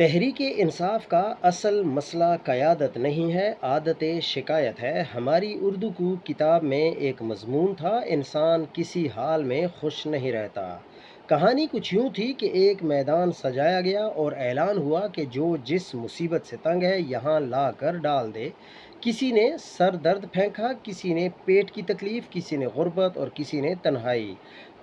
تحریک انصاف کا اصل مسئلہ قیادت نہیں ہے، عادت شکایت ہے۔ ہماری اردو کی کتاب میں ایک مضمون تھا، انسان کسی حال میں خوش نہیں رہتا۔ کہانی کچھ یوں تھی کہ ایک میدان سجایا گیا اور اعلان ہوا کہ جو جس مصیبت سے تنگ ہے یہاں لا کر ڈال دے۔ کسی نے سر درد پھینکا، کسی نے پیٹ کی تکلیف، کسی نے غربت اور کسی نے تنہائی۔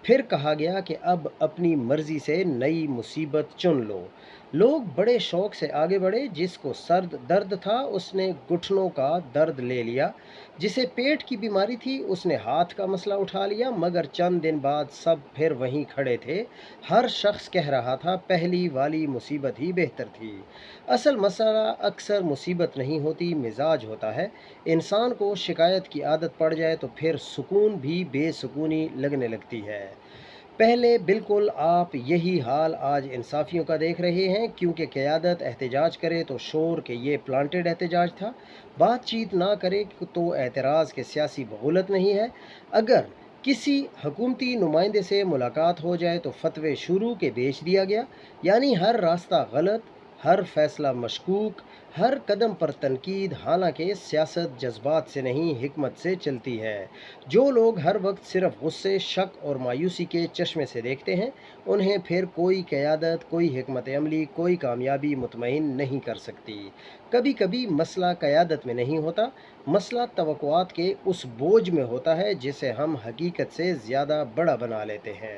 پھر کہا گیا کہ اب اپنی مرضی سے نئی مصیبت چن لو۔ لوگ بڑے شوق سے آگے بڑھے، جس کو سر درد تھا اس نے گھٹنوں کا درد لے لیا، جسے پیٹ کی بیماری تھی اس نے ہاتھ کا مسئلہ اٹھا لیا، مگر چند دن بعد سب پھر وہیں کھڑے تھے۔ ہر شخص کہہ رہا تھا پہلی والی مصیبت ہی بہتر تھی۔ اصل مسئلہ اکثر مصیبت نہیں ہوتی، مزاج ہوتا ہے۔ انسان کو شکایت کی عادت پڑ جائے تو پھر سکون بھی بے سکونی لگنے لگتی ہے۔ پہلے بالکل آپ یہی حال آج انصافیوں کا دیکھ رہے ہیں، کیونکہ قیادت احتجاج کرے تو شور کہ یہ پلانٹڈ احتجاج تھا، بات چیت نہ کرے تو اعتراض کے سیاسی بغولت نہیں ہے۔ اگر کسی حکومتی نمائندے سے ملاقات ہو جائے تو فتوے شروع کے بیچ دیا گیا، یعنی ہر راستہ غلط، ہر فیصلہ مشکوک، ہر قدم پر تنقید، حالانکہ سیاست جذبات سے نہیں حکمت سے چلتی ہے۔ جو لوگ ہر وقت صرف غصے، شک اور مایوسی کے چشمے سے دیکھتے ہیں، انہیں پھر کوئی قیادت، کوئی حکمت عملی، کوئی کامیابی مطمئن نہیں کر سکتی۔ کبھی کبھی مسئلہ قیادت میں نہیں ہوتا، مسئلہ توقعات کے اس بوجھ میں ہوتا ہے جسے ہم حقیقت سے زیادہ بڑا بنا لیتے ہیں۔